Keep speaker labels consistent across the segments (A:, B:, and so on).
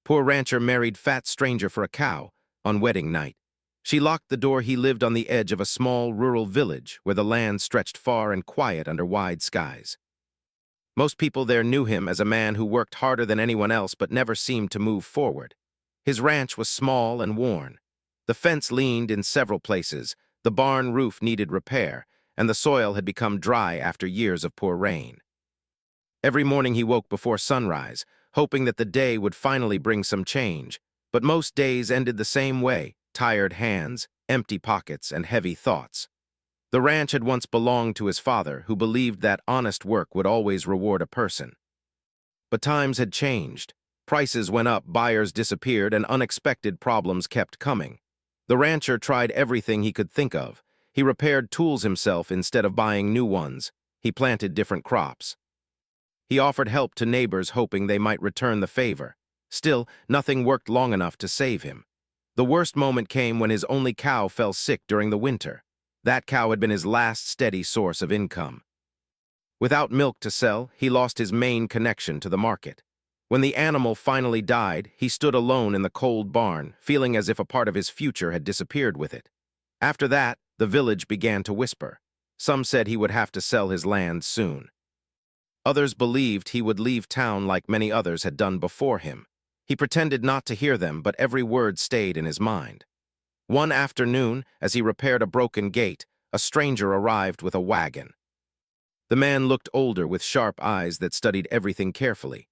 A: Poor rancher married fat stranger for a cow on wedding night. She locked the door. He lived on the edge of a small rural village where the land stretched far and quiet under wide skies. Most people there knew him as a man who worked harder than anyone else but never seemed to move forward. His ranch was small and worn. The fence leaned in several places, the barn roof needed repair, and the soil had become dry after years of poor rain. Every morning he woke before sunrise, hoping that the day would finally bring some change, but most days ended the same way: tired hands, empty pockets, and heavy thoughts. The ranch had once belonged to his father, who believed that honest work would always reward a person. But times had changed. Prices went up, buyers disappeared, and unexpected problems kept coming. The rancher tried everything he could think of. He repaired tools himself instead of buying new ones. He planted different crops. He offered help to neighbors, hoping they might return the favor. Still, nothing worked long enough to save him. The worst moment came when his only cow fell sick during the winter. That cow had been his last steady source of income. Without milk to sell, he lost his main connection to the market. When the animal finally died, he stood alone in the cold barn, feeling as if a part of his future had disappeared with it. After that, the village began to whisper. Some said he would have to sell his land soon. Others believed he would leave town like many others had done before him. He pretended not to hear them, but every word stayed in his mind. One afternoon, as he repaired a broken gate, a stranger arrived with a wagon. The man looked older, with sharp eyes that studied everything carefully.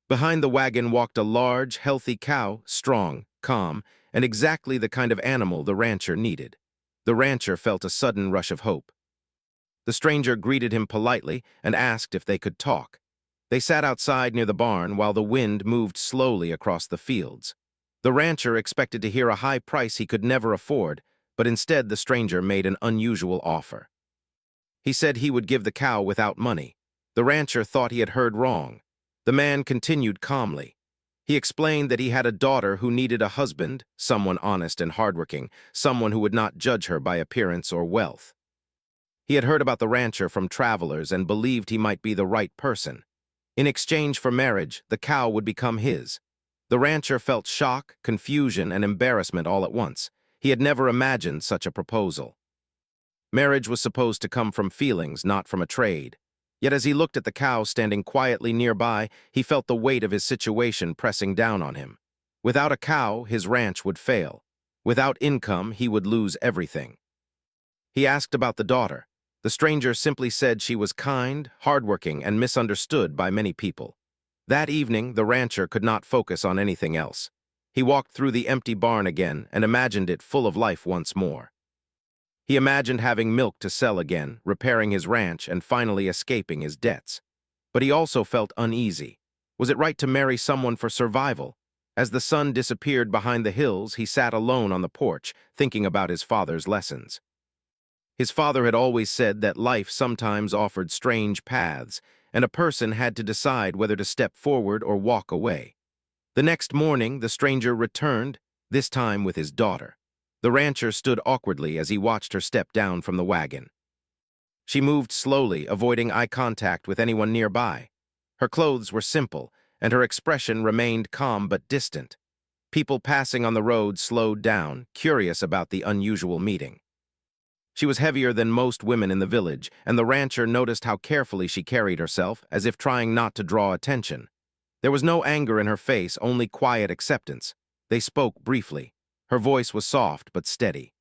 A: Behind the wagon walked a large, healthy cow, strong, calm, and exactly the kind of animal the rancher needed. The rancher felt a sudden rush of hope. The stranger greeted him politely and asked if they could talk. They sat outside near the barn while the wind moved slowly across the fields. The rancher expected to hear a high price he could never afford, but instead the stranger made an unusual offer. He said he would give the cow without money. The rancher thought he had heard wrong. The man continued calmly. He explained that he had a daughter who needed a husband, someone honest and hardworking, someone who would not judge her by appearance or wealth. He had heard about the rancher from travelers and believed he might be the right person. In exchange for marriage, the cow would become his. The rancher felt shock, confusion, and embarrassment all at once. He had never imagined such a proposal. Marriage was supposed to come from feelings, not from a trade. Yet as he looked at the cow standing quietly nearby, he felt the weight of his situation pressing down on him. Without a cow, his ranch would fail. Without income, he would lose everything. He asked about the daughter. The stranger simply said she was kind, hardworking, and misunderstood by many people. That evening, the rancher could not focus on anything else. He walked through the empty barn again and imagined it full of life once more. He imagined having milk to sell again, repairing his ranch, and finally escaping his debts. But he also felt uneasy. Was it right to marry someone for survival? As the sun disappeared behind the hills, he sat alone on the porch, thinking about his father's lessons. His father had always said that life sometimes offered strange paths, and a person had to decide whether to step forward or walk away. The next morning, the stranger returned, this time with his daughter. The rancher stood awkwardly as he watched her step down from the wagon. She moved slowly, avoiding eye contact with anyone nearby. Her clothes were simple, and her expression remained calm but distant. People passing on the road slowed down, curious about the unusual meeting. She was heavier than most women in the village, and the rancher noticed how carefully she carried herself, as if trying not to draw attention. There was no anger in her face, only quiet acceptance. They spoke briefly. Her voice was soft but steady.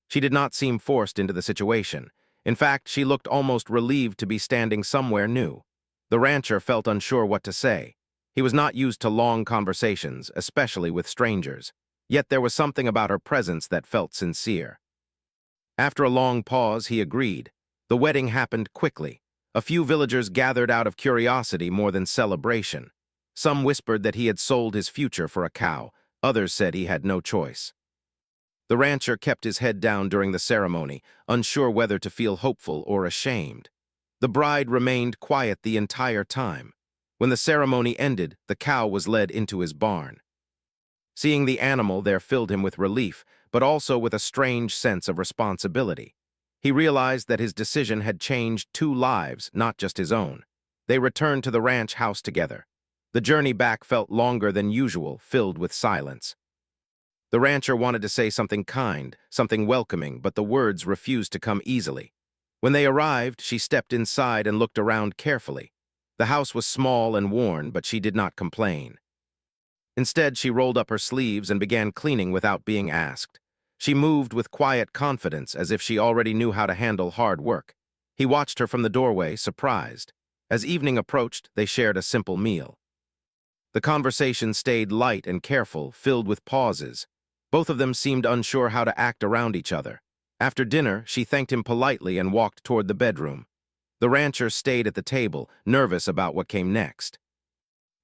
A: She did not seem forced into the situation. In fact, she looked almost relieved to be standing somewhere new. The rancher felt unsure what to say. He was not used to long conversations, especially with strangers. Yet there was something about her presence that felt sincere. After a long pause, he agreed. The wedding happened quickly. A few villagers gathered out of curiosity more than celebration. Some whispered that he had sold his future for a cow. Others said he had no choice. The rancher kept his head down during the ceremony, unsure whether to feel hopeful or ashamed. The bride remained quiet the entire time. When the ceremony ended, the cow was led into his barn. Seeing the animal there filled him with relief, but also with a strange sense of responsibility. He realized that his decision had changed two lives, not just his own. They returned to the ranch house together. The journey back felt longer than usual, filled with silence. The rancher wanted to say something kind, something welcoming, but the words refused to come easily. When they arrived, she stepped inside and looked around carefully. The house was small and worn, but she did not complain. Instead, she rolled up her sleeves and began cleaning without being asked. She moved with quiet confidence, as if she already knew how to handle hard work. He watched her from the doorway, surprised. As evening approached, they shared a simple meal. The conversation stayed light and careful, filled with pauses. Both of them seemed unsure how to act around each other. After dinner, she thanked him politely and walked toward the bedroom. The rancher stayed at the table, nervous about what came next.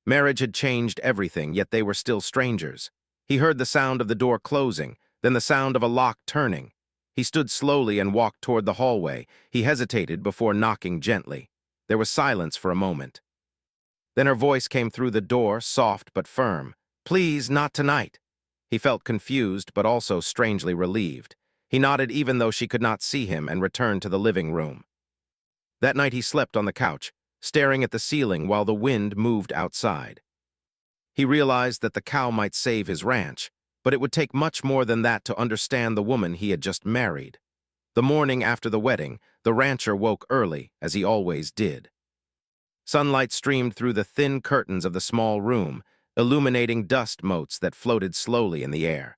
A: Marriage had changed everything, yet they were still strangers. He heard the sound of the door closing, then the sound of a lock turning. He stood slowly and walked toward the hallway. He hesitated before knocking gently. There was silence for a moment. Then her voice came through the door, soft but firm. "Please, not tonight." He felt confused, but also strangely relieved. He nodded even though she could not see him and returned to the living room. That night he slept on the couch, staring at the ceiling while the wind moved outside. He realized that the cow might save his ranch, but it would take much more than that to understand the woman he had just married. The morning after the wedding, the rancher woke early, as he always did. Sunlight streamed through the thin curtains of the small room, illuminating dust motes that floated slowly in the air.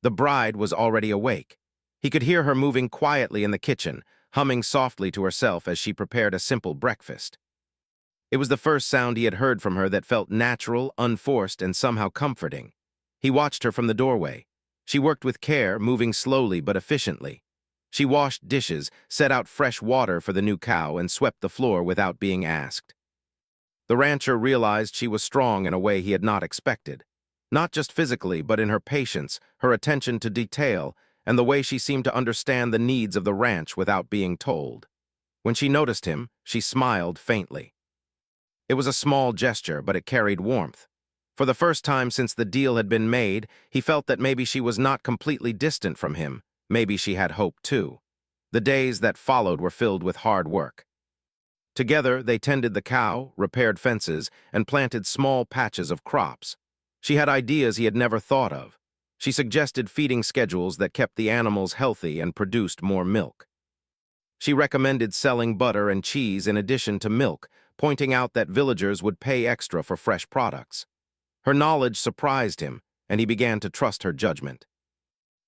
A: The bride was already awake. He could hear her moving quietly in the kitchen, humming softly to herself as she prepared a simple breakfast. It was the first sound he had heard from her that felt natural, unforced, and somehow comforting. He watched her from the doorway. She worked with care, moving slowly but efficiently. She washed dishes, set out fresh water for the new cow, and swept the floor without being asked. The rancher realized she was strong in a way he had not expected. Not just physically, but in her patience, her attention to detail, and the way she seemed to understand the needs of the ranch without being told. When she noticed him, she smiled faintly. It was a small gesture, but it carried warmth. For the first time since the deal had been made, he felt that maybe she was not completely distant from him. Maybe she had hope too. The days that followed were filled with hard work. Together, they tended the cow, repaired fences, and planted small patches of crops. She had ideas he had never thought of. She suggested feeding schedules that kept the animals healthy and produced more milk. She recommended selling butter and cheese in addition to milk, pointing out that villagers would pay extra for fresh products. Her knowledge surprised him, and he began to trust her judgment.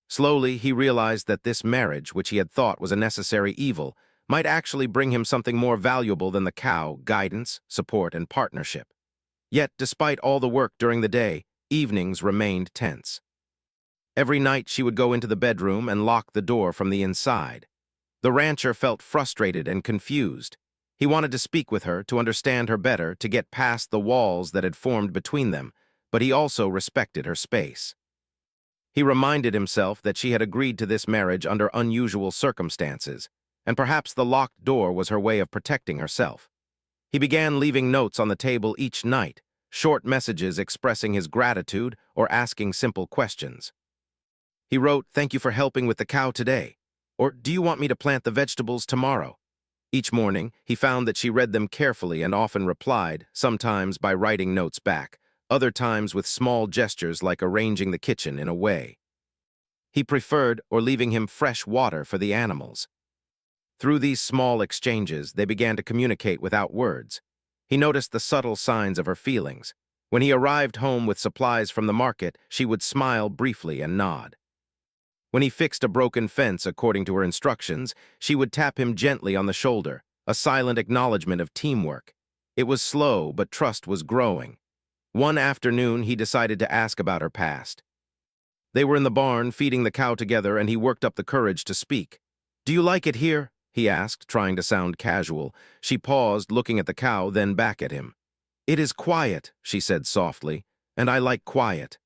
A: Slowly, he realized that this marriage, which he had thought was a necessary evil, might actually bring him something more valuable than the cow: guidance, support, and partnership. Yet, despite all the work during the day, evenings remained tense. Every night she would go into the bedroom and lock the door from the inside. The rancher felt frustrated and confused. He wanted to speak with her, to understand her better, to get past the walls that had formed between them, but he also respected her space. He reminded himself that she had agreed to this marriage under unusual circumstances, and perhaps the locked door was her way of protecting herself. He began leaving notes on the table each night, short messages expressing his gratitude or asking simple questions. He wrote, "Thank you for helping with the cow today," or "Do you want me to plant the vegetables tomorrow?" Each morning, he found that she read them carefully and often replied, sometimes by writing notes back, other times with small gestures like arranging the kitchen in a way he preferred, or leaving him fresh water for the animals. Through these small exchanges, they began to communicate without words. He noticed the subtle signs of her feelings. When he arrived home with supplies from the market, she would smile briefly and nod. When he fixed a broken fence according to her instructions, she would tap him gently on the shoulder, a silent acknowledgement of teamwork. It was slow, but trust was growing. One afternoon, he decided to ask about her past. They were in the barn, feeding the cow together, and he worked up the courage to speak. "Do you like it here?" he asked, trying to sound casual. She paused, looking at the cow, then back at him. "It is quiet," she said softly, "and I like quiet."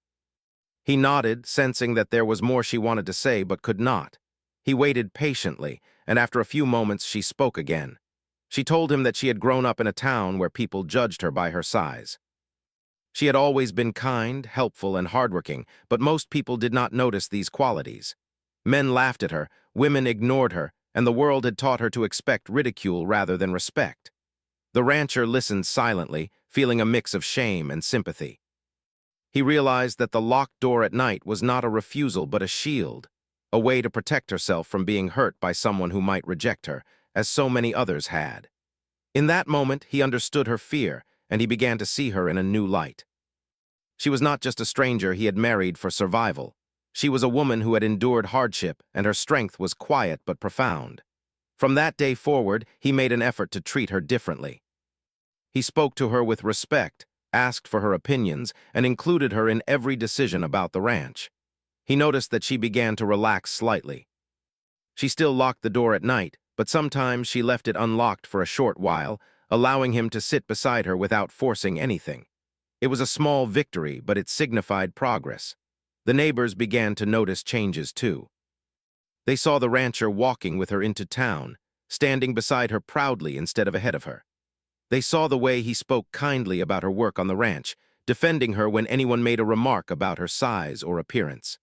A: He nodded, sensing that there was more she wanted to say but could not. He waited patiently, and after a few moments she spoke again. She told him that she had grown up in a town where people judged her by her size. She had always been kind, helpful, and hardworking, but most people did not notice these qualities. Men laughed at her, women ignored her, and the world had taught her to expect ridicule rather than respect. The rancher listened silently, feeling a mix of shame and sympathy. He realized that the locked door at night was not a refusal but a shield, a way to protect herself from being hurt by someone who might reject her, as so many others had. In that moment, he understood her fear, and he began to see her in a new light. She was not just a stranger he had married for survival. She was a woman who had endured hardship, and her strength was quiet but profound. From that day forward, he made an effort to treat her differently. He spoke to her with respect, asked for her opinions, and included her in every decision about the ranch. He noticed that she began to relax slightly. She still locked the door at night, but sometimes she left it unlocked for a short while, allowing him to sit beside her without forcing anything. It was a small victory, but it signified progress. The neighbors began to notice changes too. They saw the rancher walking with her into town, standing beside her proudly instead of ahead of her. They saw the way he spoke kindly about her work on the ranch, defending her when anyone made a remark about her size or appearance.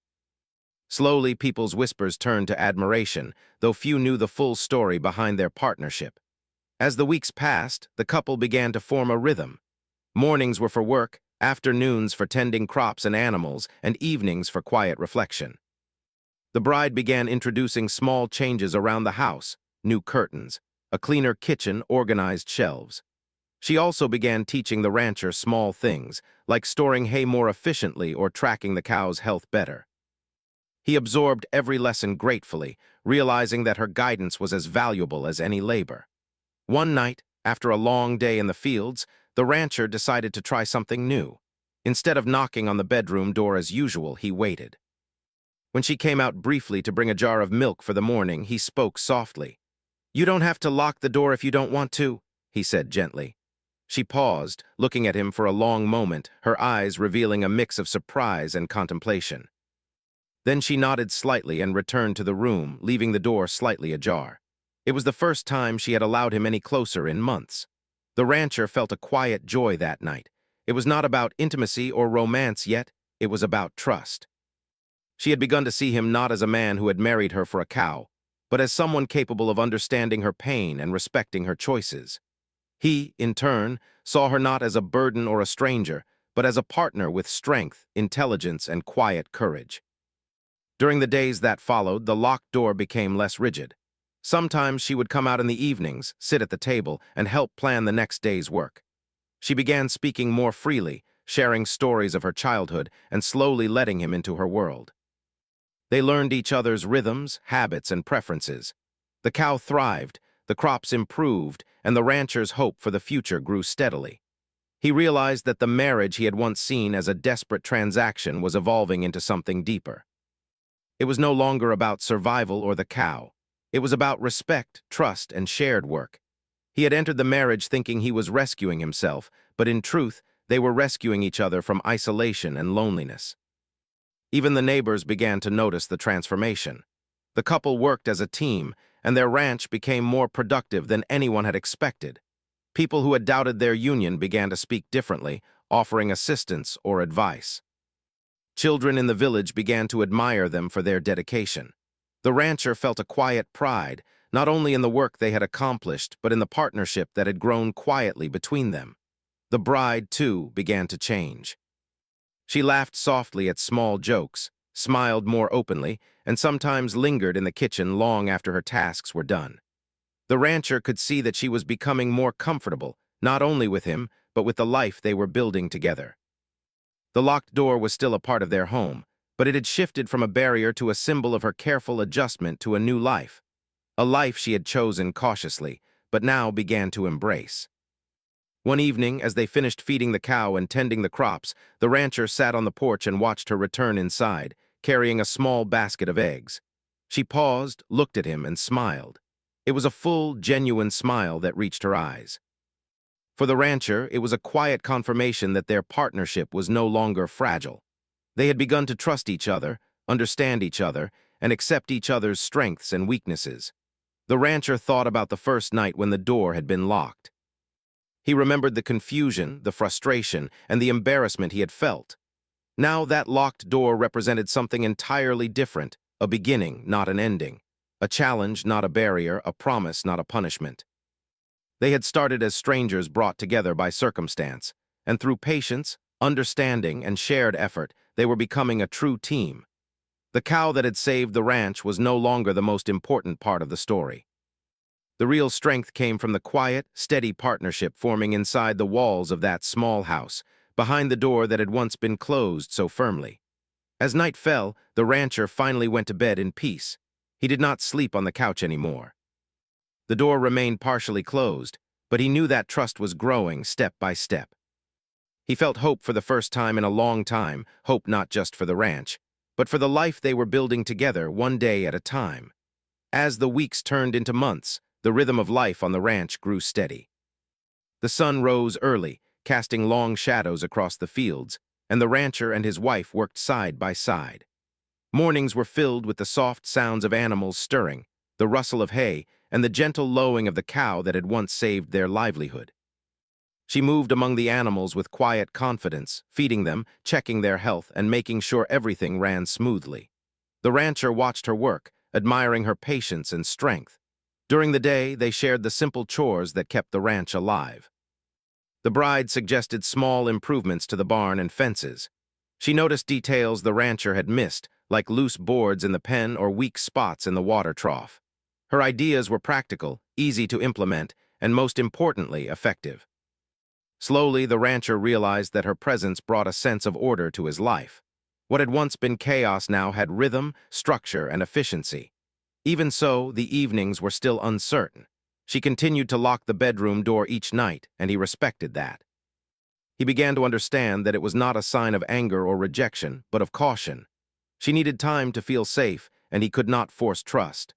A: Slowly, people's whispers turned to admiration, though few knew the full story behind their partnership. As the weeks passed, the couple began to form a rhythm. Mornings were for work, afternoons for tending crops and animals, and evenings for quiet reflection. The bride began introducing small changes around the house: new curtains, a cleaner kitchen, organized shelves. She also began teaching the rancher small things, like storing hay more efficiently or tracking the cow's health better. He absorbed every lesson gratefully, realizing that her guidance was as valuable as any labor. One night, after a long day in the fields, the rancher decided to try something new. Instead of knocking on the bedroom door as usual, he waited. When she came out briefly to bring a jar of milk for the morning, he spoke softly. "You don't have to lock the door if you don't want to," he said gently. She paused, looking at him for a long moment, her eyes revealing a mix of surprise and contemplation. Then she nodded slightly and returned to the room, leaving the door slightly ajar. It was the first time she had allowed him any closer in months. The rancher felt a quiet joy that night. It was not about intimacy or romance yet, it was about trust. She had begun to see him not as a man who had married her for a cow, but as someone capable of understanding her pain and respecting her choices. He, in turn, saw her not as a burden or a stranger, but as a partner with strength, intelligence, and quiet courage. During the days that followed, the locked door became less rigid. Sometimes she would come out in the evenings, sit at the table, and help plan the next day's work. She began speaking more freely, sharing stories of her childhood, and slowly letting him into her world. They learned each other's rhythms, habits, and preferences. The cow thrived, the crops improved, and the rancher's hope for the future grew steadily. He realized that the marriage he had once seen as a desperate transaction was evolving into something deeper. It was no longer about survival or the cow. It was about respect, trust, and shared work. He had entered the marriage thinking he was rescuing himself, but in truth, they were rescuing each other from isolation and loneliness. Even the neighbors began to notice the transformation. The couple worked as a team, and their ranch became more productive than anyone had expected. People who had doubted their union began to speak differently, offering assistance or advice. Children in the village began to admire them for their dedication. The rancher felt a quiet pride, not only in the work they had accomplished, but in the partnership that had grown quietly between them. The bride, too, began to change. She laughed softly at small jokes, smiled more openly, and sometimes lingered in the kitchen long after her tasks were done. The rancher could see that she was becoming more comfortable, not only with him, but with the life they were building together. The locked door was still a part of their home, but it had shifted from a barrier to a symbol of her careful adjustment to a new life. A life she had chosen cautiously, but now began to embrace. One evening, as they finished feeding the cow and tending the crops, the rancher sat on the porch and watched her return inside, carrying a small basket of eggs. She paused, looked at him, and smiled. It was a full, genuine smile that reached her eyes. For the rancher, it was a quiet confirmation that their partnership was no longer fragile. They had begun to trust each other, understand each other, and accept each other's strengths and weaknesses. The rancher thought about the first night when the door had been locked. He remembered the confusion, the frustration, and the embarrassment he had felt. Now that locked door represented something entirely different, a beginning, not an ending, a challenge, not a barrier, a promise, not a punishment. They had started as strangers brought together by circumstance, and through patience, understanding, and shared effort, they were becoming a true team. The cow that had saved the ranch was no longer the most important part of the story. The real strength came from the quiet, steady partnership forming inside the walls of that small house, behind the door that had once been closed so firmly. As night fell, the rancher finally went to bed in peace. He did not sleep on the couch anymore. The door remained partially closed, but he knew that trust was growing step by step. He felt hope for the first time in a long time, hope not just for the ranch, but for the life they were building together one day at a time. As the weeks turned into months, the rhythm of life on the ranch grew steady. The sun rose early, casting long shadows across the fields, and the rancher and his wife worked side by side. Mornings were filled with the soft sounds of animals stirring, the rustle of hay, and the gentle lowing of the cow that had once saved their livelihood. She moved among the animals with quiet confidence, feeding them, checking their health, and making sure everything ran smoothly. The rancher watched her work, admiring her patience and strength. During the day, they shared the simple chores that kept the ranch alive. The bride suggested small improvements to the barn and fences. She noticed details the rancher had missed, like loose boards in the pen or weak spots in the water trough. Her ideas were practical, easy to implement, and most importantly, effective. Slowly, the rancher realized that her presence brought a sense of order to his life. What had once been chaos now had rhythm, structure, and efficiency. Even so, the evenings were still uncertain. She continued to lock the bedroom door each night, and he respected that. He began to understand that it was not a sign of anger or rejection, but of caution. She needed time to feel safe, and he could not force trust.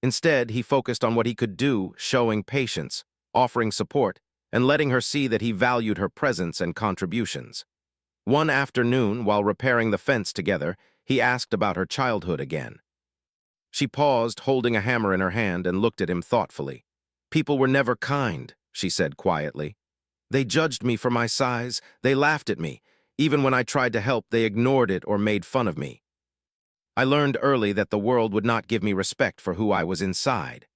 A: Instead, he focused on what he could do, showing patience, offering support, and letting her see that he valued her presence and contributions. One afternoon, while repairing the fence together, he asked about her childhood again. She paused, holding a hammer in her hand, and looked at him thoughtfully. "People were never kind," she said quietly. "They judged me for my size, they laughed at me. Even when I tried to help, they ignored it or made fun of me. I learned early that the world would not give me respect for who I was inside."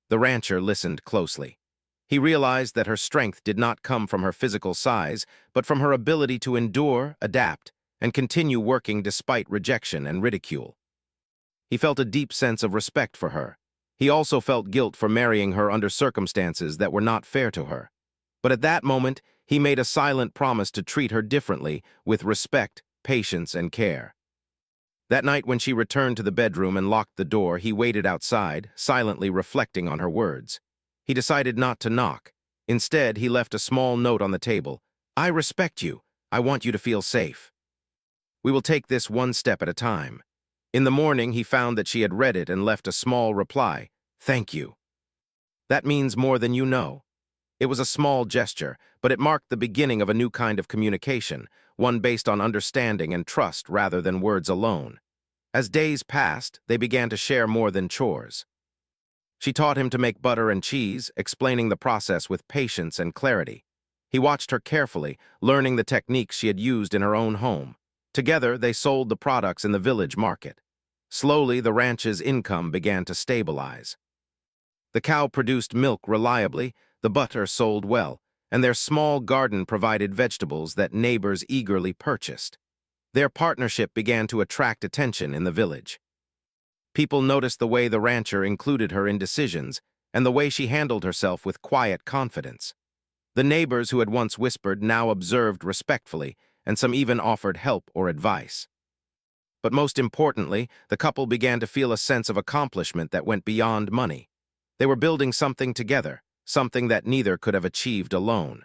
A: The rancher listened closely. He realized that her strength did not come from her physical size, but from her ability to endure, adapt, and continue working despite rejection and ridicule. He felt a deep sense of respect for her. He also felt guilt for marrying her under circumstances that were not fair to her. But at that moment, he made a silent promise to treat her differently, with respect, patience, and care. That night when she returned to the bedroom and locked the door, he waited outside, silently reflecting on her words. He decided not to knock. Instead, he left a small note on the table. "I respect you. I want you to feel safe. We will take this one step at a time." In the morning, he found that she had read it and left a small reply. "Thank you. That means more than you know." It was a small gesture, but it marked the beginning of a new kind of communication, one based on understanding and trust rather than words alone. As days passed, they began to share more than chores. She taught him to make butter and cheese, explaining the process with patience and clarity. He watched her carefully, learning the techniques she had used in her own home. Together, they sold the products in the village market. Slowly, the ranch's income began to stabilize. The cow produced milk reliably, the butter sold well, and their small garden provided vegetables that neighbors eagerly purchased. Their partnership began to attract attention in the village. People noticed the way the rancher included her in decisions and the way she handled herself with quiet confidence. The neighbors who had once whispered now observed respectfully, and some even offered help or advice. But most importantly, the couple began to feel a sense of accomplishment that went beyond money. They were building something together, something that neither could have achieved alone.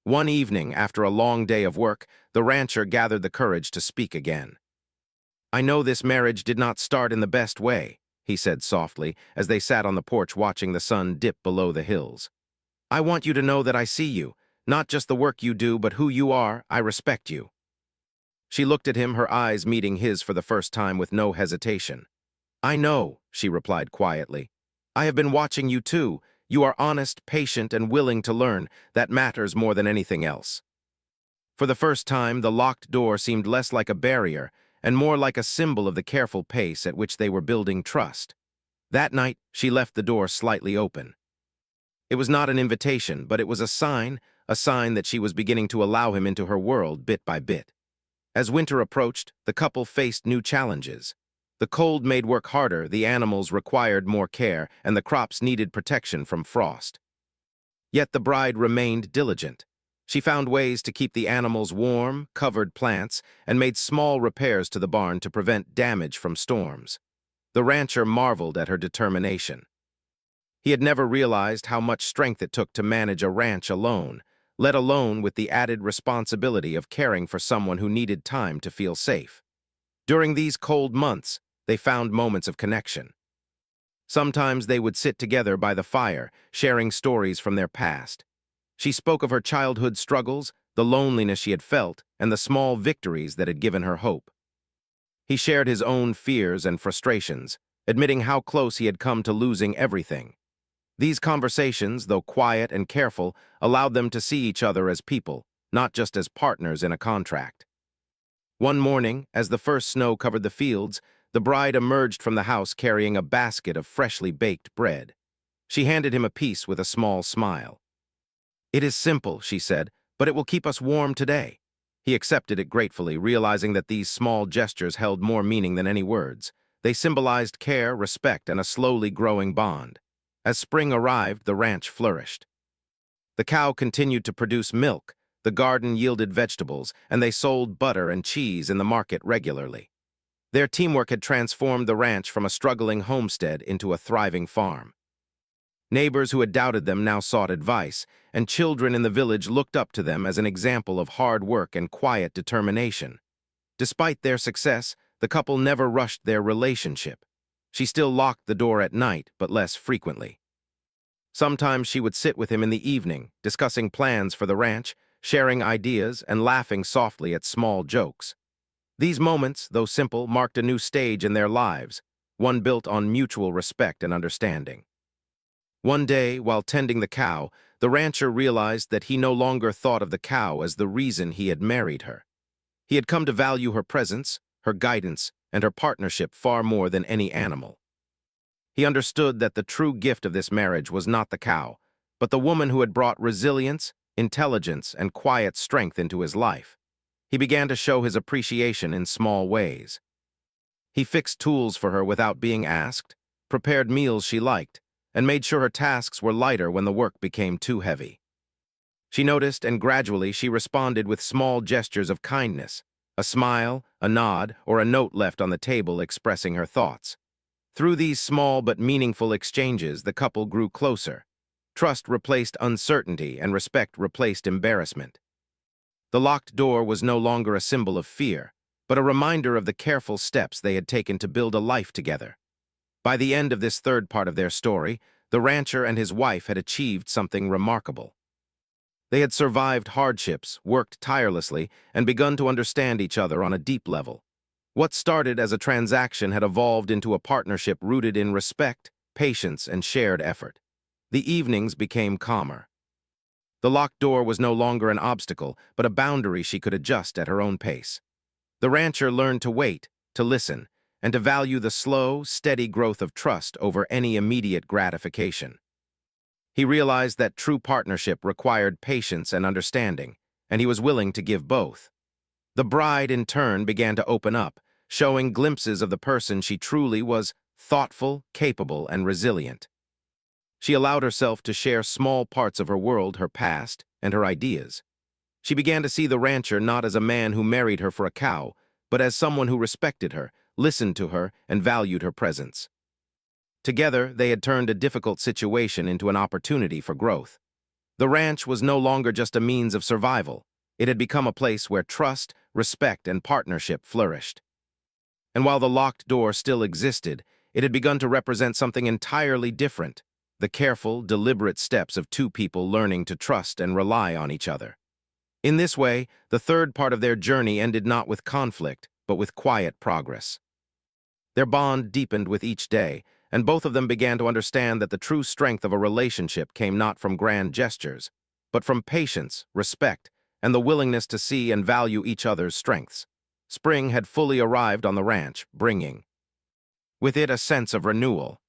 A: One evening, after a long day of work, the rancher gathered the courage to speak again. "I know this marriage did not start in the best way," he said softly, as they sat on the porch watching the sun dip below the hills. "I want you to know that I see you, not just the work you do, but who you are. I respect you." She looked at him, her eyes meeting his for the first time with no hesitation. "I know," she replied quietly. "I have been watching you too. You are honest, patient, and willing to learn. That matters more than anything else." For the first time, the locked door seemed less like a barrier and more like a symbol of the careful pace at which they were building trust. That night, she left the door slightly open. It was not an invitation, but it was a sign that she was beginning to allow him into her world bit by bit. As winter approached, the couple faced new challenges. The cold made work harder, the animals required more care, and the crops needed protection from frost. Yet the bride remained diligent. She found ways to keep the animals warm, covered plants, and made small repairs to the barn to prevent damage from storms. The rancher marveled at her determination. He had never realized how much strength it took to manage a ranch alone, let alone with the added responsibility of caring for someone who needed time to feel safe. During these cold months, they found moments of connection. Sometimes they would sit together by the fire, sharing stories from their past. She spoke of her childhood struggles, the loneliness she had felt, and the small victories that had given her hope. He shared his own fears and frustrations, admitting how close he had come to losing everything. These conversations, though quiet and careful, allowed them to see each other as people, not just as partners in a contract. One morning, as the first snow covered the fields, the bride emerged from the house carrying a basket of freshly baked bread. She handed him a piece with a small smile. "It is simple," she said, "but it will keep us warm today." He accepted it gratefully, realizing that these small gestures held more meaning than any words. They symbolized care, respect, and a slowly growing bond. As spring arrived, the ranch flourished. The cow continued to produce milk, the garden yielded vegetables, and they sold butter and cheese in the market regularly. Their teamwork had transformed the ranch from a struggling homestead into a thriving farm. Neighbors who had doubted them now sought advice, and children in the village looked up to them as an example of hard work and quiet determination. Despite their success, the couple never rushed their relationship. She still locked the door at night, but less frequently. Sometimes she would sit with him in the evening, discussing plans for the ranch, sharing ideas, and laughing softly at small jokes. These moments, though simple, marked a new stage in their lives, one built on mutual respect and understanding. One day, while tending the cow, the rancher realized that he no longer thought of the cow as the reason he had married her. He had come to value her presence, her guidance, and her partnership far more than any animal. He understood that the true gift of this marriage was not the cow, but the woman who had brought resilience, intelligence, and quiet strength into his life. He began to show his appreciation in small ways. He fixed tools for her without being asked, prepared meals she liked, and made sure her tasks were lighter when the work became too heavy. She noticed, and gradually she responded with small gestures of kindness, a smile, a nod, or a note left on the table expressing her thoughts. Through these small but meaningful exchanges, the couple grew closer. Trust replaced uncertainty, and respect replaced embarrassment. The locked door was no longer a symbol of fear, but a reminder of the careful steps they had taken to build a life together. By the end of this third part of their story, the rancher and his wife had achieved something remarkable. They had survived hardships, worked tirelessly, and begun to understand each other on a deep level. What started as a transaction had evolved into a partnership rooted in respect, patience, and shared effort. The evenings became calmer. The locked door was no longer an obstacle, but a boundary she could adjust at her own pace. The rancher learned to wait, to listen, and to value the slow, steady growth of trust over any immediate gratification. He realized that true partnership required patience and understanding, and he was willing to give both. The bride, in turn, began to open up, showing glimpses of the person she truly was: thoughtful, capable, and resilient. She allowed herself to share small parts of her world, her past, and her ideas. She began to see the rancher not as a man who married her for a cow, but as someone who respected her, listened to her, and valued her presence. Together, they had turned a difficult situation into an opportunity for growth. The ranch was no longer just a means of survival. It had become a place where trust, respect, and partnership flourished. And while the locked door still existed, it had begun to represent something entirely different: the careful, deliberate steps of two people learning to trust and rely on each other. In this way, the third part of their journey ended not with conflict, but with quiet progress. Their bond deepened with each day, and both of them began to understand that the true strength of a relationship came not from grand gestures, but from patience, respect, and the willingness to see and value each other's strengths. Spring had fully arrived on the ranch, bringing with it a sense of renewal.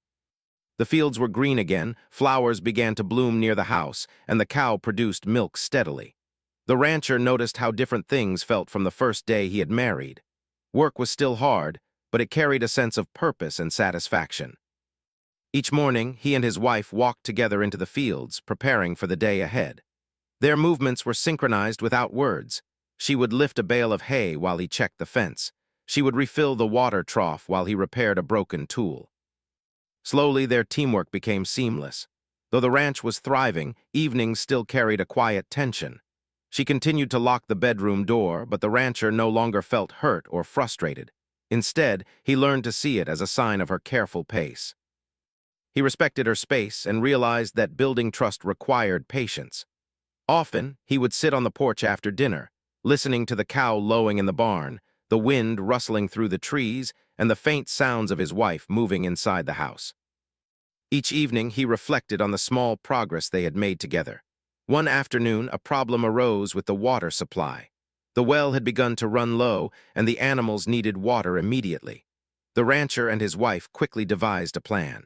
A: The fields were green again, flowers began to bloom near the house, and the cow produced milk steadily. The rancher noticed how different things felt from the first day he had married. Work was still hard, but it carried a sense of purpose and satisfaction. Each morning, he and his wife walked together into the fields, preparing for the day ahead. Their movements were synchronized without words. She would lift a bale of hay while he checked the fence. She would refill the water trough while he repaired a broken tool. Slowly, their teamwork became seamless. Though the ranch was thriving, evenings still carried a quiet tension. She continued to lock the bedroom door, but the rancher no longer felt hurt or frustrated. Instead, he learned to see it as a sign of her careful pace. He respected her space and realized that building trust required patience. Often, he would sit on the porch after dinner, listening to the cow lowing in the barn, the wind rustling through the trees, and the faint sounds of his wife moving inside the house. Each evening, he reflected on the small progress they had made together. One afternoon, a problem arose with the water supply. The well had begun to run low, and the animals needed water immediately. The rancher and his wife quickly devised a plan.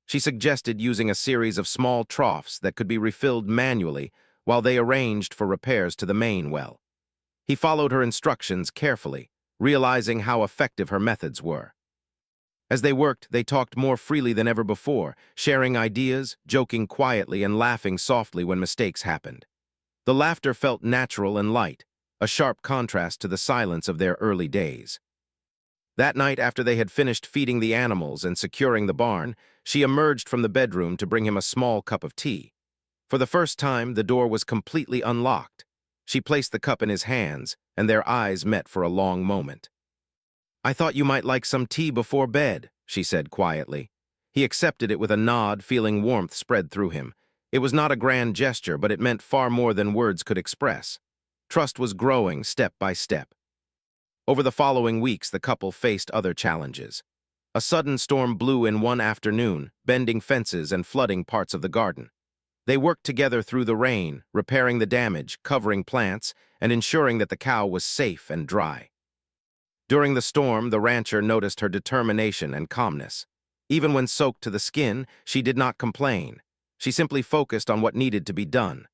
A: She suggested using a series of small troughs that could be refilled manually while they arranged for repairs to the main well. He followed her instructions carefully, realizing how effective her methods were. As they worked, they talked more freely than ever before, sharing ideas, joking quietly, and laughing softly when mistakes happened. The laughter felt natural and light, a sharp contrast to the silence of their early days. That night, after they had finished feeding the animals and securing the barn, she emerged from the bedroom to bring him a small cup of tea. For the first time, the door was completely unlocked. She placed the cup in his hands, and their eyes met for a long moment. "I thought you might like some tea before bed," she said quietly. He accepted it with a nod, feeling warmth spread through him. It was not a grand gesture, but it meant far more than words could express. Trust was growing step by step. Over the following weeks, the couple faced other challenges. A sudden storm blew in one afternoon, bending fences and flooding parts of the garden. They worked together through the rain, repairing the damage, covering plants, and ensuring that the cow was safe and dry. During the storm, the rancher noticed her determination and calmness. Even when soaked to the skin, she did not complain. She simply focused on what needed to be done.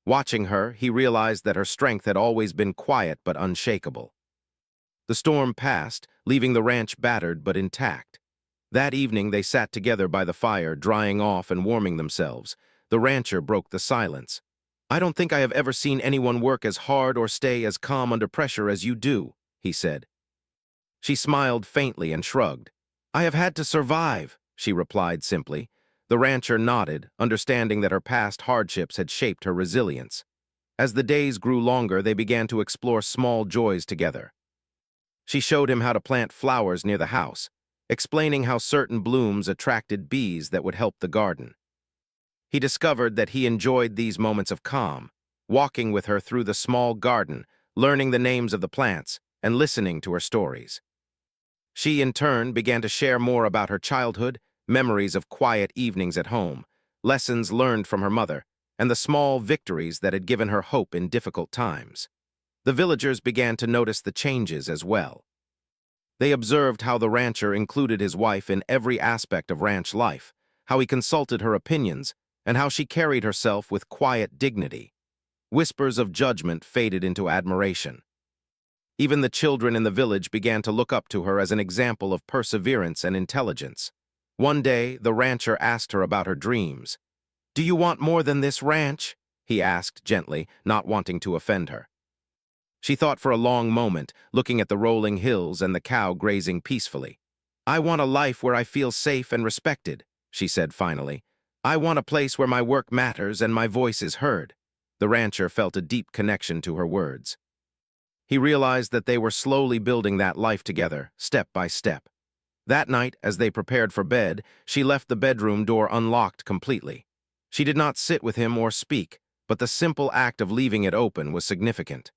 A: Watching her, he realized that her strength had always been quiet but unshakable. The storm passed, leaving the ranch battered but intact. That evening, they sat together by the fire, drying off and warming themselves. The rancher broke the silence. "I don't think I have ever seen anyone work as hard or stay as calm under pressure as you do," he said. She smiled faintly and shrugged. "I have had to survive," she replied simply. The rancher nodded, understanding that her past hardships had shaped her resilience. As the days grew longer, they began to explore small joys together. She showed him how to plant flowers near the house, explaining how certain blooms attracted bees that would help the garden. He discovered that he enjoyed these moments of calm, walking with her through the small garden, learning the names of the plants, and listening to her stories. She, in turn, began to share more about her childhood, memories of quiet evenings at home, lessons learned from her mother, and the small victories that had given her hope in difficult times. The villagers began to notice the changes as well. They observed how the rancher included his wife in every aspect of ranch life, how he consulted her opinions, and how she carried herself with quiet dignity. Whispers of judgment faded into admiration. Even the children in the village began to look up to her as an example of perseverance and intelligence. One day, the rancher asked her about her dreams. "Do you want more than this ranch?" he asked gently, not wanting to offend her. She thought for a long moment, looking at the rolling hills and the cow grazing peacefully. "I want a life where I feel safe and respected," she said finally. "I want a place where my work matters and my voice is heard." The rancher felt a deep connection to her words. He realized that they were slowly building that life together, step by step. That night, as they prepared for bed, she left the bedroom door unlocked completely. She did not sit with him or speak, but the simple act of leaving it open was significant.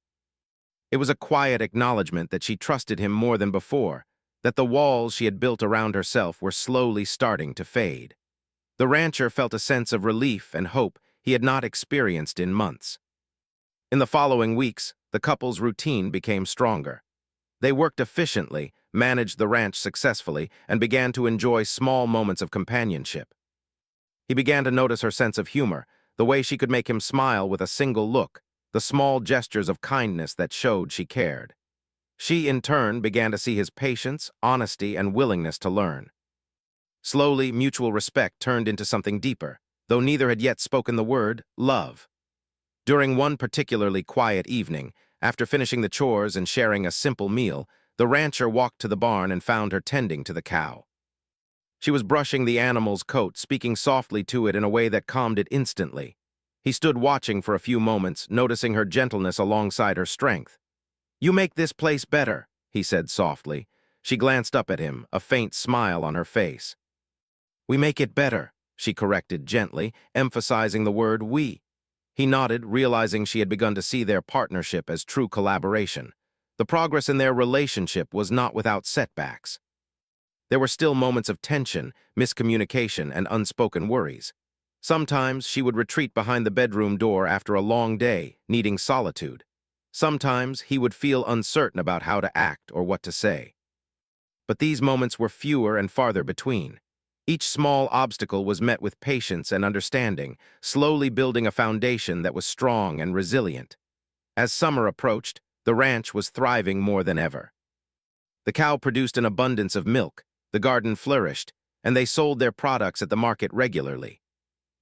A: It was a quiet acknowledgement that she trusted him more than before, that the walls she had built around herself were slowly starting to fade. The rancher felt a sense of relief and hope he had not experienced in months. In the following weeks, the couple's routine became stronger. They worked efficiently, managed the ranch successfully, and began to enjoy small moments of companionship. He began to notice her sense of humor, the way she could make him smile with a single look, the small gestures of kindness that showed she cared. She, in turn, began to see his patience, honesty, and willingness to learn. Slowly, mutual respect turned into something deeper, though neither had yet spoken the word love. During one particularly quiet evening, after finishing the chores and sharing a simple meal, the rancher walked to the barn and found her tending to the cow. She was brushing the animal's coat, speaking softly to it in a way that calmed it instantly. He stood watching for a few moments, noticing her gentleness alongside her strength. "You make this place better," he said softly. She glanced up at him, a faint smile on her face. "We make it better," she corrected gently, emphasizing the word we. He nodded, realizing she had begun to see their partnership as true collaboration. The progress in their relationship was not without setbacks. There were still moments of tension, miscommunication, and unspoken worries. Sometimes she would retreat behind the bedroom door after a long day, needing solitude. Sometimes he would feel uncertain about how to act or what to say. But these moments were fewer and farther between. Each small obstacle was met with patience and understanding, slowly building a foundation that was strong and resilient. As summer approached, the ranch was thriving more than ever. The cow produced an abundance of milk, the garden flourished, and they sold their products at the market regularly.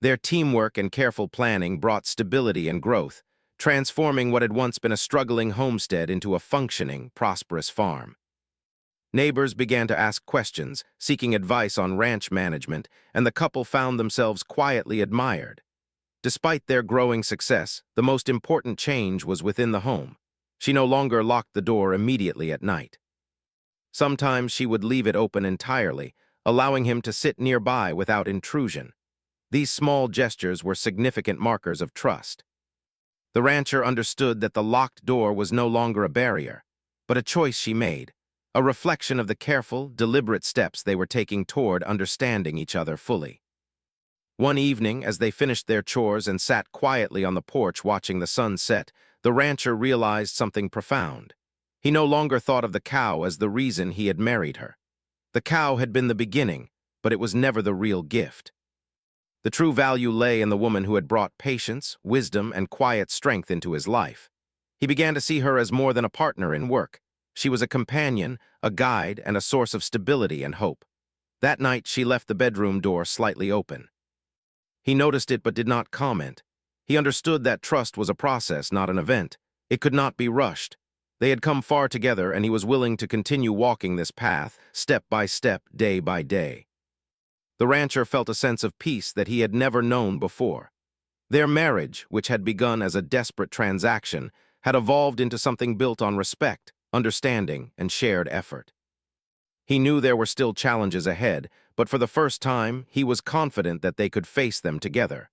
A: Their teamwork and careful planning brought stability and growth, transforming what had once been a struggling homestead into a functioning, prosperous farm. Neighbors began to ask questions, seeking advice on ranch management, and the couple found themselves quietly admired. Despite their growing success, the most important change was within the home. She no longer locked the door immediately at night. Sometimes she would leave it open entirely, allowing him to sit nearby without intrusion. These small gestures were significant markers of trust. The rancher understood that the locked door was no longer a barrier, but a choice she made, a reflection of the careful, deliberate steps they were taking toward understanding each other fully. One evening, as they finished their chores and sat quietly on the porch watching the sun set, the rancher realized something profound. He no longer thought of the cow as the reason he had married her. The cow had been the beginning, but it was never the real gift. The true value lay in the woman who had brought patience, wisdom, and quiet strength into his life. He began to see her as more than a partner in work. She was a companion, a guide, and a source of stability and hope. That night, she left the bedroom door slightly open. He noticed it but did not comment. He understood that trust was a process, not an event. It could not be rushed. They had come far together, and he was willing to continue walking this path, step by step, day by day. The rancher felt a sense of peace that he had never known before. Their marriage, which had begun as a desperate transaction, had evolved into something built on respect, understanding, and shared effort. He knew there were still challenges ahead, but for the first time, he was confident that they could face them together.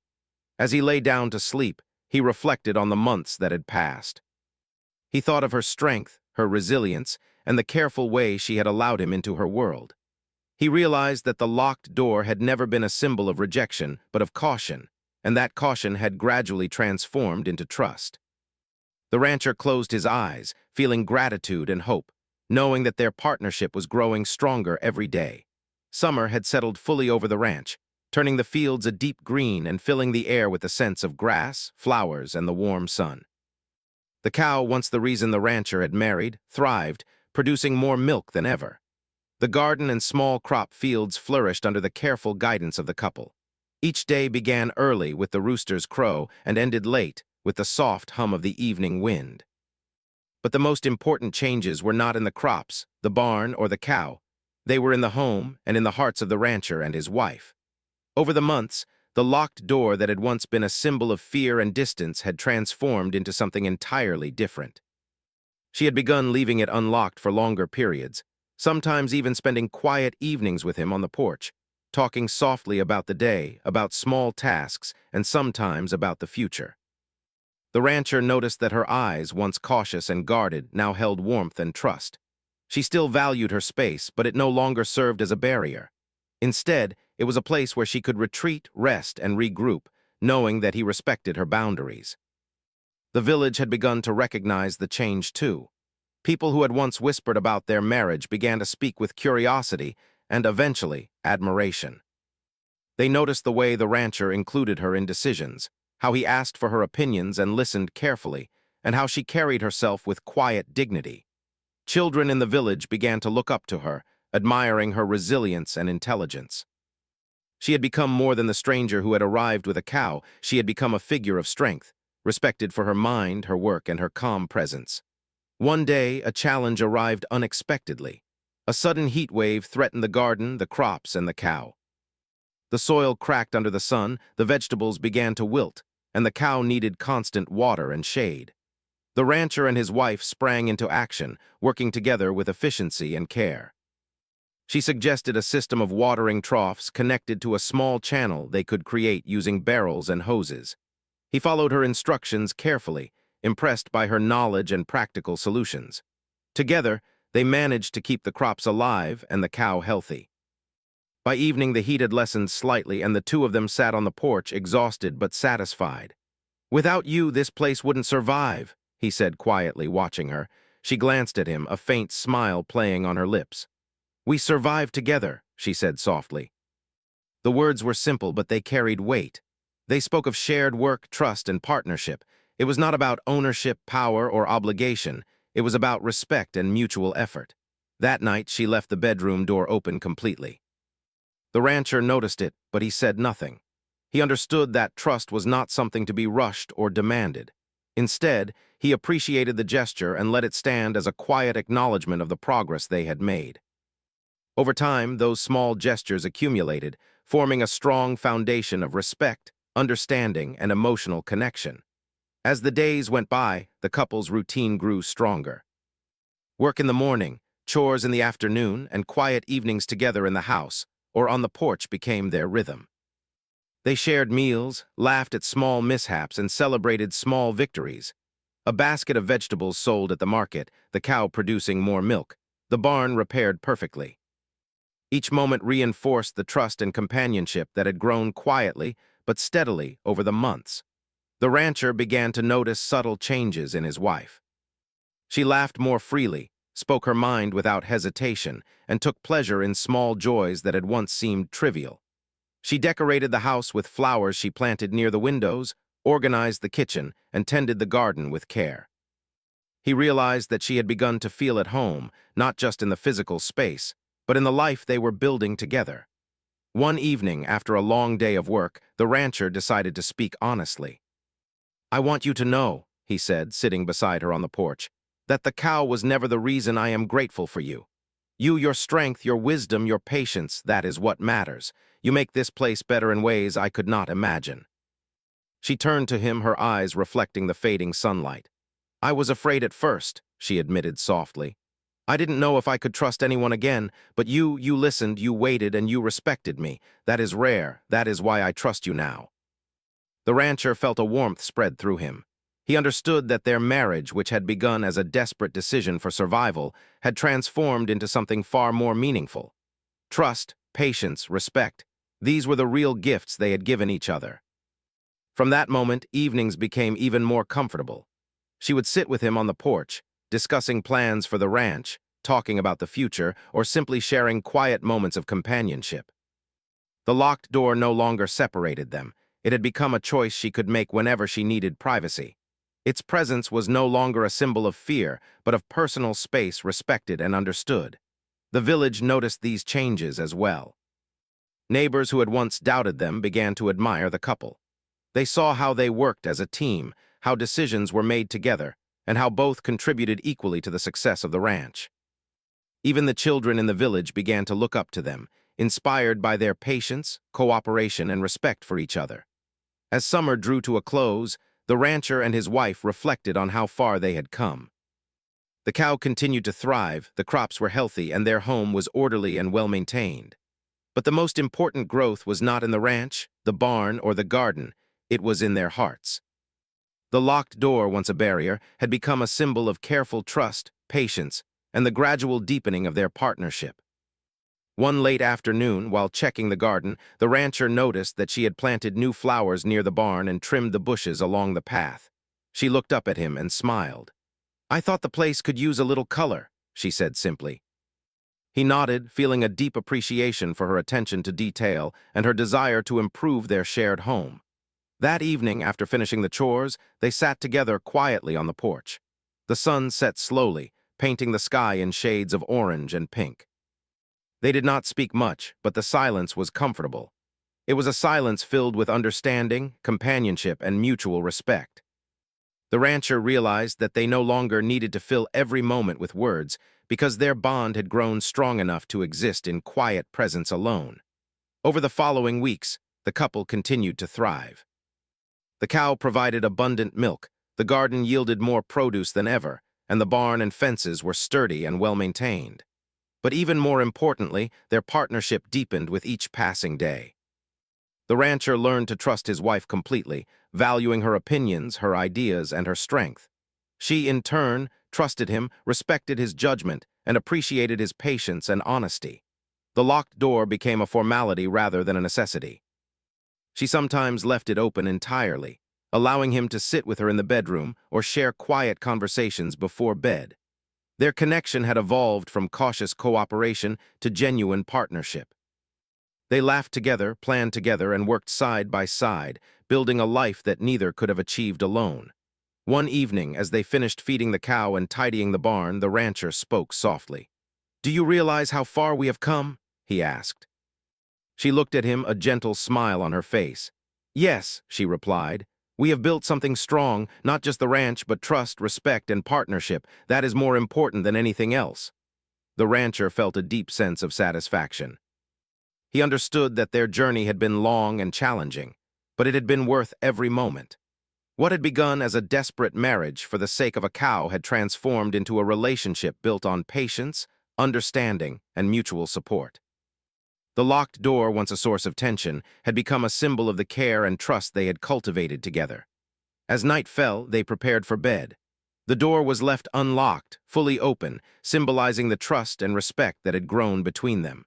A: As he lay down to sleep, he reflected on the months that had passed. He thought of her strength, her resilience, and the careful way she had allowed him into her world. He realized that the locked door had never been a symbol of rejection, but of caution, and that caution had gradually transformed into trust. The rancher closed his eyes, feeling gratitude and hope, knowing that their partnership was growing stronger every day. Summer had settled fully over the ranch, turning the fields a deep green and filling the air with the scents of grass, flowers, and the warm sun. The cow, once the reason the rancher had married, thrived, producing more milk than ever. The garden and small crop fields flourished under the careful guidance of the couple. Each day began early with the rooster's crow and ended late with the soft hum of the evening wind. But the most important changes were not in the crops, the barn, or the cow. They were in the home and in the hearts of the rancher and his wife. Over the months, the locked door that had once been a symbol of fear and distance had transformed into something entirely different. She had begun leaving it unlocked for longer periods, sometimes even spending quiet evenings with him on the porch, talking softly about the day, about small tasks, and sometimes about the future. The rancher noticed that her eyes, once cautious and guarded, now held warmth and trust. She still valued her space, but it no longer served as a barrier. Instead, it was a place where she could retreat, rest, and regroup, knowing that he respected her boundaries. The village had begun to recognize the change too. People who had once whispered about their marriage began to speak with curiosity and, eventually, admiration. They noticed the way the rancher included her in decisions, how he asked for her opinions and listened carefully, and how she carried herself with quiet dignity. Children in the village began to look up to her, admiring her resilience and intelligence. She had become more than the stranger who had arrived with a cow. She had become a figure of strength, respected for her mind, her work, and her calm presence. One day, a challenge arrived unexpectedly. A sudden heat wave threatened the garden, the crops, and the cow. The soil cracked under the sun, the vegetables began to wilt, and the cow needed constant water and shade. The rancher and his wife sprang into action, working together with efficiency and care. She suggested a system of watering troughs connected to a small channel they could create using barrels and hoses. He followed her instructions carefully, impressed by her knowledge and practical solutions. Together, they managed to keep the crops alive and the cow healthy. By evening, the heat had lessened slightly, and the two of them sat on the porch, exhausted but satisfied. "Without you, this place wouldn't survive," he said quietly, watching her. She glanced at him, a faint smile playing on her lips. "We survived together," she said softly. The words were simple, but they carried weight. They spoke of shared work, trust, and partnership. It was not about ownership, power, or obligation. It was about respect and mutual effort. That night, she left the bedroom door open completely. The rancher noticed it, but he said nothing. He understood that trust was not something to be rushed or demanded. Instead, he appreciated the gesture and let it stand as a quiet acknowledgement of the progress they had made. Over time, those small gestures accumulated, forming a strong foundation of respect, understanding, and emotional connection. As the days went by, the couple's routine grew stronger. Work in the morning, chores in the afternoon, and quiet evenings together in the house or on the porch became their rhythm. They shared meals, laughed at small mishaps, and celebrated small victories. A basket of vegetables sold at the market, the cow producing more milk, the barn repaired perfectly. Each moment reinforced the trust and companionship that had grown quietly but steadily over the months. The rancher began to notice subtle changes in his wife. She laughed more freely, spoke her mind without hesitation, and took pleasure in small joys that had once seemed trivial. She decorated the house with flowers she planted near the windows, organized the kitchen, and tended the garden with care. He realized that she had begun to feel at home, not just in the physical space, but in the life they were building together. One evening, after a long day of work, the rancher decided to speak honestly. "I want you to know," he said, sitting beside her on the porch, "that the cow was never the reason I am grateful for you. Your strength, your wisdom, your patience, that is what matters. You make this place better in ways I could not imagine." She turned to him, her eyes reflecting the fading sunlight. "I was afraid at first," she admitted softly. "I didn't know if I could trust anyone again, but you listened, you waited, and you respected me. That is rare. That is why I trust you now." The rancher felt a warmth spread through him. He understood that their marriage, which had begun as a desperate decision for survival, had transformed into something far more meaningful. Trust, patience, respect, these were the real gifts they had given each other. From that moment, evenings became even more comfortable. She would sit with him on the porch, discussing plans for the ranch, talking about the future, or simply sharing quiet moments of companionship. The locked door no longer separated them. It had become a choice she could make whenever she needed privacy. Its presence was no longer a symbol of fear, but of personal space respected and understood. The village noticed these changes as well. Neighbors who had once doubted them began to admire the couple. They saw how they worked as a team, how decisions were made together, and how both contributed equally to the success of the ranch. Even the children in the village began to look up to them, inspired by their patience, cooperation, and respect for each other. As summer drew to a close, the rancher and his wife reflected on how far they had come. The cow continued to thrive, the crops were healthy, and their home was orderly and well-maintained. But the most important growth was not in the ranch, the barn, or the garden. It was in their hearts. The locked door, once a barrier, had become a symbol of careful trust, patience, and the gradual deepening of their partnership. One late afternoon, while checking the garden, the rancher noticed that she had planted new flowers near the barn and trimmed the bushes along the path. She looked up at him and smiled. "I thought the place could use a little color," she said simply. He nodded, feeling a deep appreciation for her attention to detail and her desire to improve their shared home. That evening, after finishing the chores, they sat together quietly on the porch. The sun set slowly, painting the sky in shades of orange and pink. They did not speak much, but the silence was comfortable. It was a silence filled with understanding, companionship, and mutual respect. The rancher realized that they no longer needed to fill every moment with words because their bond had grown strong enough to exist in quiet presence alone. Over the following weeks, the couple continued to thrive. The cow provided abundant milk, the garden yielded more produce than ever, and the barn and fences were sturdy and well-maintained. But even more importantly, their partnership deepened with each passing day. The rancher learned to trust his wife completely, valuing her opinions, her ideas, and her strength. She, in turn, trusted him, respected his judgment, and appreciated his patience and honesty. The locked door became a formality rather than a necessity. She sometimes left it open entirely, allowing him to sit with her in the bedroom or share quiet conversations before bed. Their connection had evolved from cautious cooperation to genuine partnership. They laughed together, planned together, and worked side by side, building a life that neither could have achieved alone. One evening, as they finished feeding the cow and tidying the barn, the rancher spoke softly. "Do you realize how far we have come?" he asked. She looked at him, a gentle smile on her face. "Yes," she replied. "We have built something strong, not just the ranch, but trust, respect, and partnership. That is more important than anything else." The rancher felt a deep sense of satisfaction. He understood that their journey had been long and challenging, but it had been worth every moment. What had begun as a desperate marriage for the sake of a cow had transformed into a relationship built on patience, understanding, and mutual support. The locked door, once a source of tension, had become a symbol of the care and trust they had cultivated together. As night fell, they prepared for bed. The door was left unlocked, fully open, symbolizing the trust and respect that had grown between them.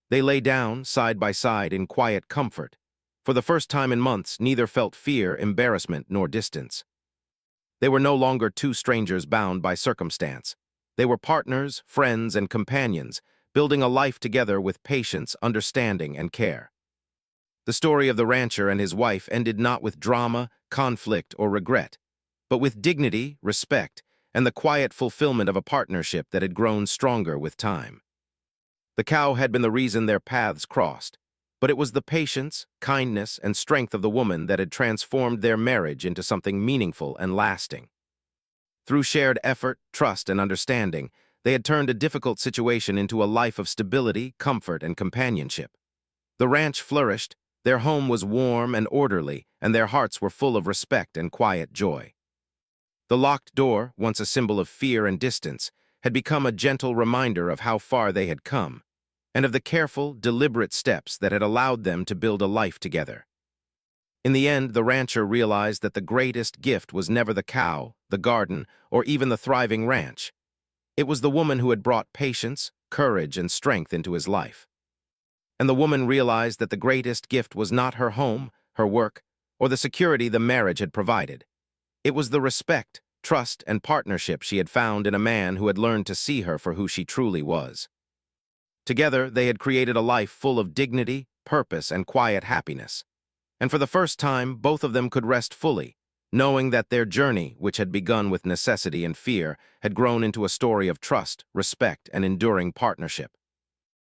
A: They lay down, side by side, in quiet comfort. For the first time in months, neither felt fear, embarrassment, nor distance. They were no longer two strangers bound by circumstance. They were partners, friends, and companions, building a life together with patience, understanding, and care. The story of the rancher and his wife ended not with drama, conflict, or regret, but with dignity, respect, and the quiet fulfillment of a partnership that had grown stronger with time. The cow had been the reason their paths crossed, but it was the patience, kindness, and strength of the woman that had transformed their marriage into something meaningful and lasting. Through shared effort, trust, and understanding, they had turned a difficult situation into a life of stability, comfort, and companionship. The ranch flourished, their home was warm and orderly, and their hearts were full of respect and quiet joy. The locked door, once a symbol of fear and distance, had become a gentle reminder of how far they had come, and of the careful, deliberate steps that had allowed them to build a life together. In the end, the rancher realized that the greatest gift was never the cow, the garden, or even the thriving ranch. It was the woman who had brought patience, courage, and strength into his life. And the woman realized that the greatest gift was not her home, her work, or the security the marriage had provided. It was the respect, trust, and partnership she had found in a man who had learned to see her for who she truly was. Together, they had created a life full of dignity, purpose, and quiet happiness. And for the first time, both of them could rest fully, knowing that their journey, which had begun with necessity and fear, had grown into a story of trust, respect, and enduring partnership.